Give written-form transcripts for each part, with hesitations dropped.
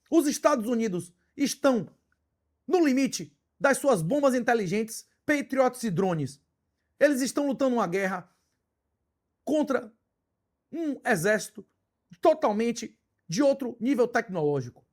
Os Estados Unidos estão no limite das suas bombas inteligentes, Patriots e drones. Eles estão lutando uma guerra contra um exército totalmente de outro nível tecnológico.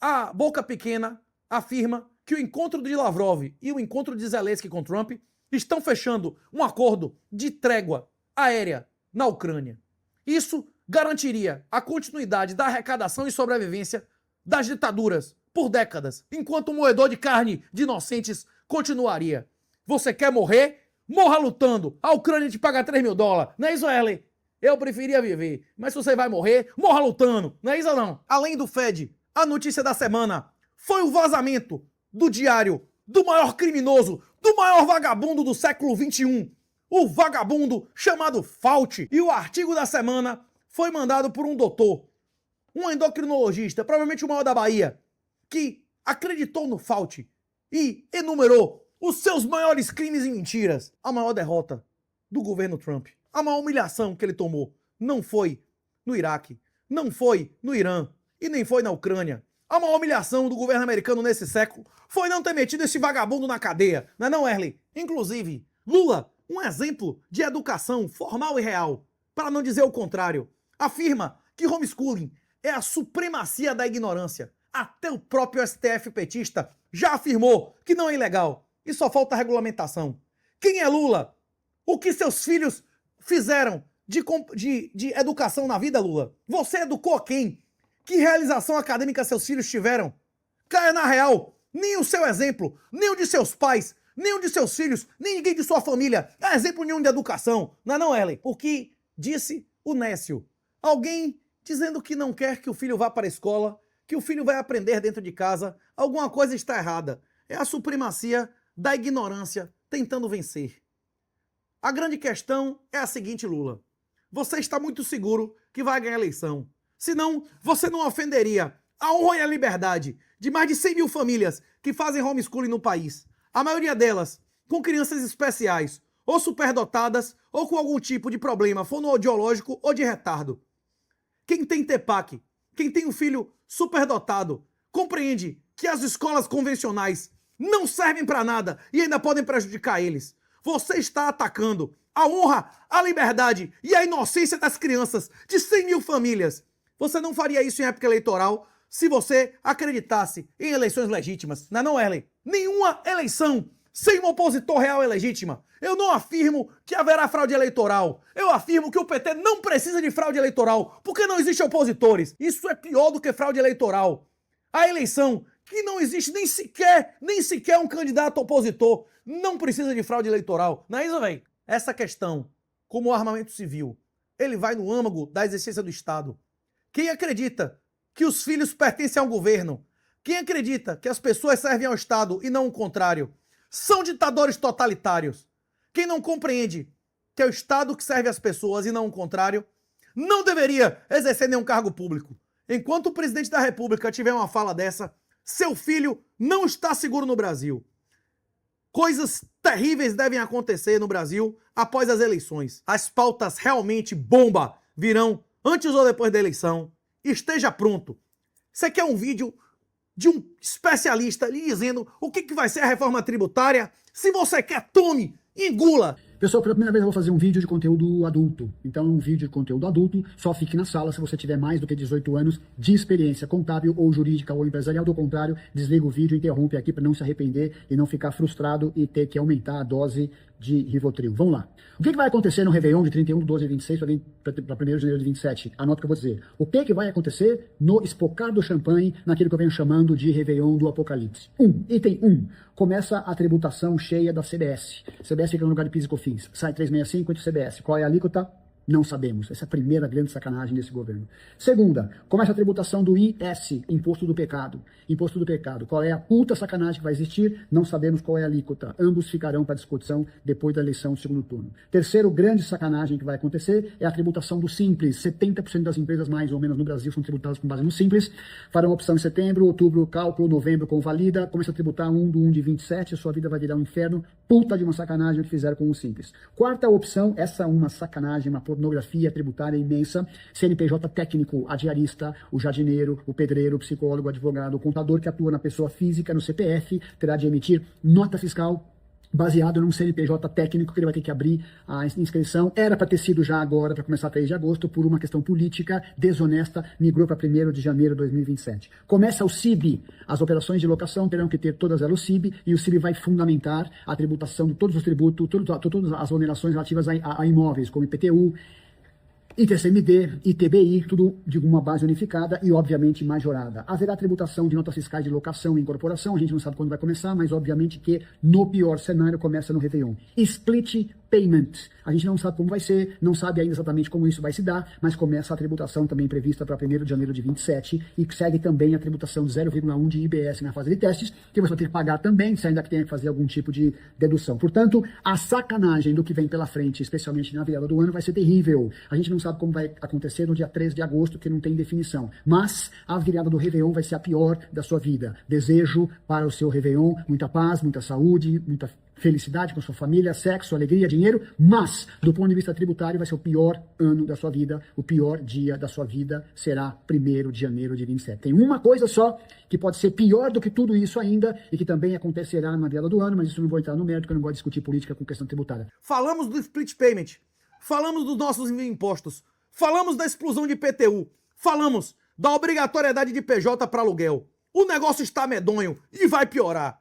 A boca pequena afirma que o encontro de Lavrov e o encontro de Zelensky com Trump estão fechando um acordo de trégua aérea na Ucrânia. Isso garantiria a continuidade da arrecadação e sobrevivência das ditaduras por décadas, enquanto o moedor de carne de inocentes continuaria. Você quer morrer? Morra lutando. A Ucrânia te paga $3 mil. Não é isso, Ellen? Eu preferia viver. Mas se você vai morrer, morra lutando. Não é isso ou não? Além do Fed, a notícia da semana foi o vazamento do diário do maior criminoso, do maior vagabundo do século XXI. O vagabundo chamado Fauci. E o artigo da semana foi mandado por um doutor, um endocrinologista, provavelmente o maior da Bahia, que acreditou no Fauci e enumerou os seus maiores crimes e mentiras. A maior derrota do governo Trump, a maior humilhação que ele tomou, não foi no Iraque, não foi no Irã e nem foi na Ucrânia. A maior humilhação do governo americano nesse século foi não ter metido esse vagabundo na cadeia. Não é não, Erlen? Inclusive, Lula, um exemplo de educação formal e real, para não dizer o contrário, afirma que homeschooling é a supremacia da ignorância. Até o próprio STF petista já afirmou que não é ilegal e só falta regulamentação. Quem é Lula? O que seus filhos fizeram de educação na vida, Lula? Você educou quem? Que realização acadêmica seus filhos tiveram? Caia na real, nem o seu exemplo, nem o de seus pais, nem o de seus filhos, nem ninguém de sua família é exemplo nenhum de educação. Não é não, Ellen? O que disse o Nécio? Alguém dizendo que não quer que o filho vá para a escola, que o filho vai aprender dentro de casa, alguma coisa está errada. É a supremacia da ignorância tentando vencer. A grande questão é a seguinte, Lula. Você está muito seguro que vai ganhar a eleição. Senão, você não ofenderia a honra e a liberdade de mais de 100 mil famílias que fazem homeschooling no país. A maioria delas com crianças especiais, ou superdotadas, ou com algum tipo de problema fonoaudiológico ou de retardo. Quem tem TEPAC, quem tem um filho superdotado, compreende que as escolas convencionais não servem para nada e ainda podem prejudicar eles. Você está atacando a honra, a liberdade e a inocência das crianças de 100 mil famílias. Você não faria isso em época eleitoral se você acreditasse em eleições legítimas. Não é não, Erlen? Nenhuma eleição sem um opositor real é legítima. Eu não afirmo que haverá fraude eleitoral. Eu afirmo que o PT não precisa de fraude eleitoral, porque não existem opositores. Isso é pior do que fraude eleitoral. A eleição que não existe nem sequer um candidato opositor, não precisa de fraude eleitoral. Não é isso, velho? Essa questão, como o armamento civil, ele vai no âmago da existência do Estado. Quem acredita que os filhos pertencem ao governo, quem acredita que as pessoas servem ao Estado e não o contrário, são ditadores totalitários. Quem não compreende que é o Estado que serve as pessoas e não o contrário, não deveria exercer nenhum cargo público. Enquanto o presidente da República tiver uma fala dessa, seu filho não está seguro no Brasil. Coisas terríveis devem acontecer no Brasil após as eleições. As pautas realmente bomba virão antes ou depois da eleição. Esteja pronto. Você quer um vídeo de um especialista lhe dizendo o que vai ser a reforma tributária? Se você quer, tome, engula. Pessoal, pela primeira vez eu vou fazer um vídeo de conteúdo adulto. Então, um vídeo de conteúdo adulto, só fique na sala se você tiver mais do que 18 anos de experiência contábil ou jurídica ou empresarial. Do contrário, desliga o vídeo, interrompe aqui para não se arrepender e não ficar frustrado e ter que aumentar a dose de Rivotril. Vamos lá. O que vai acontecer no Réveillon de 31 de 12 de 26 para 1º de janeiro de 27? Anota o que eu vou dizer. O que vai acontecer no espocar do champanhe, naquilo que eu venho chamando de Réveillon do Apocalipse? Item 1. Começa a tributação cheia da CBS. CBS fica no lugar de PIS e COFINS. Sai 365 entre CBS. Qual é a alíquota? Não sabemos. Essa é a primeira grande sacanagem desse governo. Segunda, começa a tributação do IS, Imposto do Pecado. Imposto do Pecado. Qual é a puta sacanagem que vai existir? Não sabemos qual é a alíquota. Ambos ficarão para discussão depois da eleição do segundo turno. Terceiro grande sacanagem que vai acontecer é a tributação do Simples. 70% das empresas, mais ou menos, no Brasil são tributadas com base no Simples. Farão opção em setembro, outubro, cálculo, novembro, convalida. Começa a tributar 1 de 1 de 27. A sua vida vai virar um inferno puta de uma sacanagem o que fizeram com o Simples. Quarta opção, essa é uma sacanagem, uma pornografia tributária imensa. CNPJ técnico, a diarista, o jardineiro, o pedreiro, o psicólogo, o advogado, o contador que atua na pessoa física, no CPF, terá de emitir nota fiscal baseado num CNPJ técnico que ele vai ter que abrir a inscrição. Era para ter sido já agora, para começar 3 de agosto, por uma questão política desonesta, migrou para 1º de janeiro de 2027. Começa o CIB. As operações de locação terão que ter todas elas o CIB, e o CIB vai fundamentar a tributação de todos os tributos, todas as onerações relativas a imóveis, como IPTU, ITCMD, ITBI, tudo de uma base unificada e, obviamente, majorada. Haverá tributação de notas fiscais de locação e incorporação, a gente não sabe quando vai começar, mas, obviamente, que no pior cenário começa no Réveillon. Split Payment. A gente não sabe como vai ser, não sabe ainda exatamente como isso vai se dar, mas começa a tributação também prevista para 1º de janeiro de 27 e segue também a tributação de 0,1 de IBS na fase de testes, que você vai ter que pagar também, se ainda que tenha que fazer algum tipo de dedução. Portanto, a sacanagem do que vem pela frente, especialmente na virada do ano, vai ser terrível. A gente não sabe como vai acontecer no dia 3 de agosto, que não tem definição. Mas a virada do Réveillon vai ser a pior da sua vida. Desejo para o seu Réveillon muita paz, muita saúde, muita felicidade com sua família, sexo, alegria, dinheiro, mas, do ponto de vista tributário, vai ser o pior ano da sua vida, o pior dia da sua vida será 1º de janeiro de 27. Tem uma coisa só que pode ser pior do que tudo isso ainda e que também acontecerá na virada do ano, mas isso não vou entrar no mérito, porque eu não gosto de discutir política com questão tributária. Falamos do split payment, falamos dos nossos impostos, falamos da explosão de IPTU, falamos da obrigatoriedade de PJ para aluguel. O negócio está medonho e vai piorar.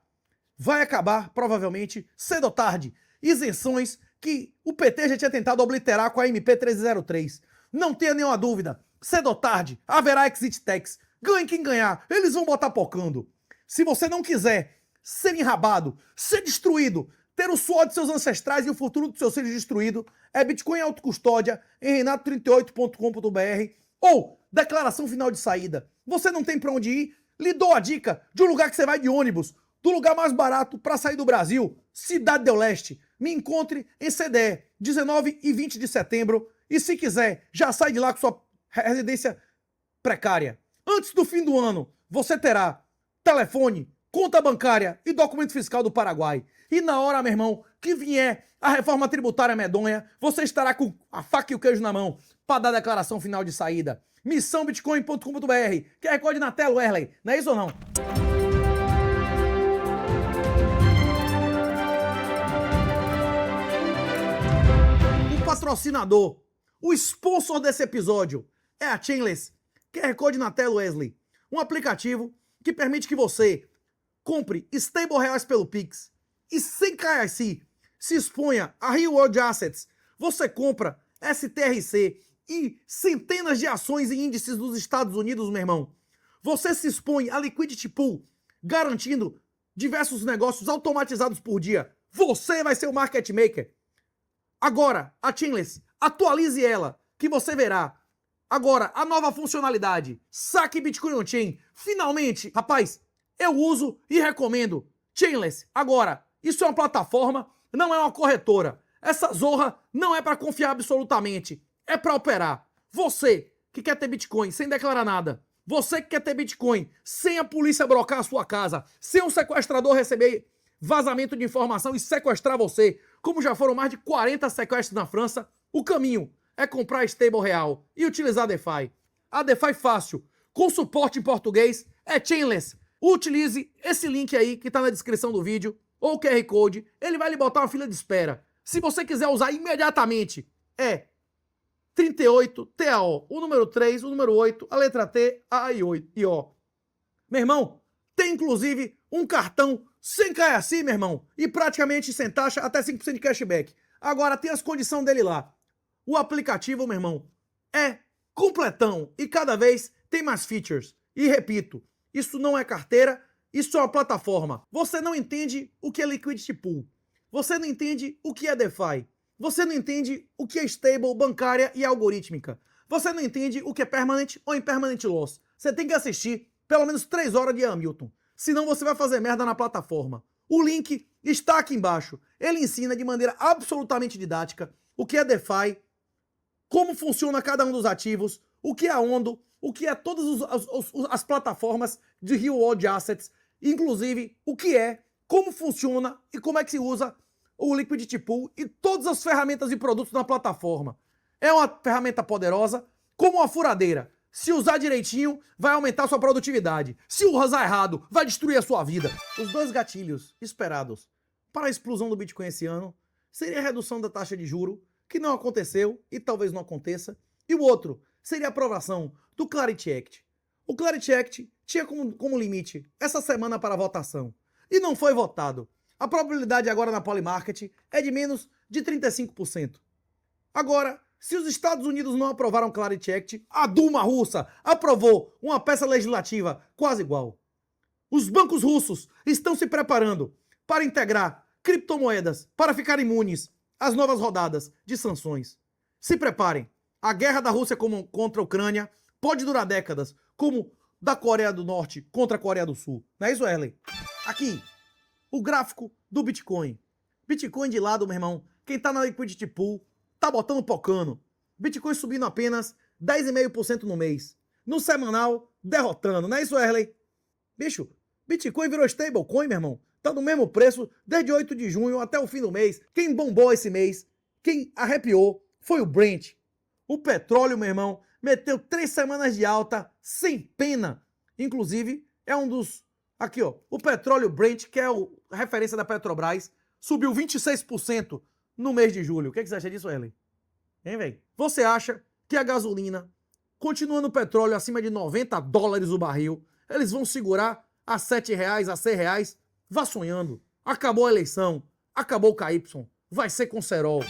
Vai acabar, provavelmente, cedo ou tarde, isenções que o PT já tinha tentado obliterar com a MP 1303. Não tenha nenhuma dúvida, cedo ou tarde, haverá exit tax. Ganhe quem ganhar, eles vão botar pocando. Se você não quiser ser enrabado, ser destruído, ter o suor de seus ancestrais e o futuro dos seus filhos destruído, é Bitcoin autocustódia em renato38.com.br ou declaração final de saída. Você não tem pra onde ir? Lhe dou a dica de um lugar que você vai de ônibus, do lugar mais barato para sair do Brasil, Cidade do Leste. Me encontre em CDE, 19 e 20 de setembro. E se quiser, já sai de lá com sua residência precária. Antes do fim do ano, você terá telefone, conta bancária e documento fiscal do Paraguai. E na hora, meu irmão, que vier a reforma tributária medonha, você estará com a faca e o queijo na mão para dar a declaração final de saída. missãobitcoin.com.br. QR Code na tela, Werley. Não é isso ou não? Patrocinador, o sponsor desse episódio é a Chainless, QR Code na tela, Wesley, um aplicativo que permite que você compre stable reais pelo Pix e sem KYC se exponha a Real World Assets. Você compra STRC e centenas de ações e índices dos Estados Unidos, meu irmão. Você se expõe a Liquidity Pool, garantindo diversos negócios automatizados por dia. Você vai ser o market maker. Agora, a Chainless, atualize ela, que você verá. Agora, a nova funcionalidade, saque Bitcoin on-chain. Finalmente, rapaz, eu uso e recomendo. Chainless, agora, isso é uma plataforma, não é uma corretora. Essa zorra não é para confiar absolutamente, é para operar. Você que quer ter Bitcoin sem declarar nada, você que quer ter Bitcoin sem a polícia brocar a sua casa, sem um sequestrador receber vazamento de informação e sequestrar você, como já foram mais de 40 sequestros na França, o caminho é comprar stable real e utilizar a DeFi. A DeFi fácil, com suporte em português, é Chainless. Utilize esse link aí que está na descrição do vídeo, ou o QR Code, ele vai lhe botar uma fila de espera. Se você quiser usar imediatamente, é 38 TAO, o número 3, o número 8, a letra T, A e O. Meu irmão, tem inclusive um cartão sem KYC, meu irmão, e praticamente sem taxa, até 5% de cashback. Agora tem as condições dele lá. O aplicativo, meu irmão, é completão e cada vez tem mais features. E repito, isso não é carteira, isso é uma plataforma. Você não entende o que é Liquidity Pool. Você não entende o que é DeFi. Você não entende o que é stable, bancária e algorítmica. Você não entende o que é permanent ou impermanent loss. Você tem que assistir pelo menos 3 horas de Hamilton. Senão você vai fazer merda na plataforma. O link está aqui embaixo. Ele ensina de maneira absolutamente didática o que é DeFi, como funciona cada um dos ativos, o que é a Ondo, o que é todas as plataformas de Real World Assets, inclusive o que é, como funciona e como é que se usa o Liquidity Pool e todas as ferramentas e produtos na plataforma. É uma ferramenta poderosa, como uma furadeira. Se usar direitinho, vai aumentar sua produtividade. Se usar errado, vai destruir a sua vida. Os dois gatilhos esperados para a explosão do Bitcoin esse ano seria a redução da taxa de juro, que não aconteceu e talvez não aconteça, e o outro seria a aprovação do Clarity Act. O Clarity Act tinha como limite essa semana para votação e não foi votado. A probabilidade agora na Polymarket é de menos de 35%. Agora, se os Estados Unidos não aprovaram o Clarity Act, a Duma russa aprovou uma peça legislativa quase igual. Os bancos russos estão se preparando para integrar criptomoedas para ficar imunes às novas rodadas de sanções. Se preparem, a guerra da Rússia contra a Ucrânia pode durar décadas, como da Coreia do Norte contra a Coreia do Sul. Não é isso, Erlen? Aqui, o gráfico do Bitcoin. Bitcoin de lado, meu irmão. Quem tá na Liquidity Pool tá botando pocano. Bitcoin subindo apenas 10,5% no mês. No semanal, derrotando. Não é isso, Erlen? Bicho, Bitcoin virou stablecoin, meu irmão. Tá no mesmo preço desde 8 de junho até o fim do mês. Quem bombou esse mês, quem arrepiou, foi o Brent. O petróleo, meu irmão, meteu 3 semanas de alta sem pena. Inclusive, é um dos... Aqui, ó. O petróleo Brent, que é a referência da Petrobras, subiu 26% no mês de julho. O que você acha disso, Erlen? Hein, velho? Você acha que a gasolina, continuando o petróleo acima de $90 o barril, eles vão segurar a R$7, a R$6? Vá sonhando. Acabou a eleição. Acabou o KY. Vai ser com cerol.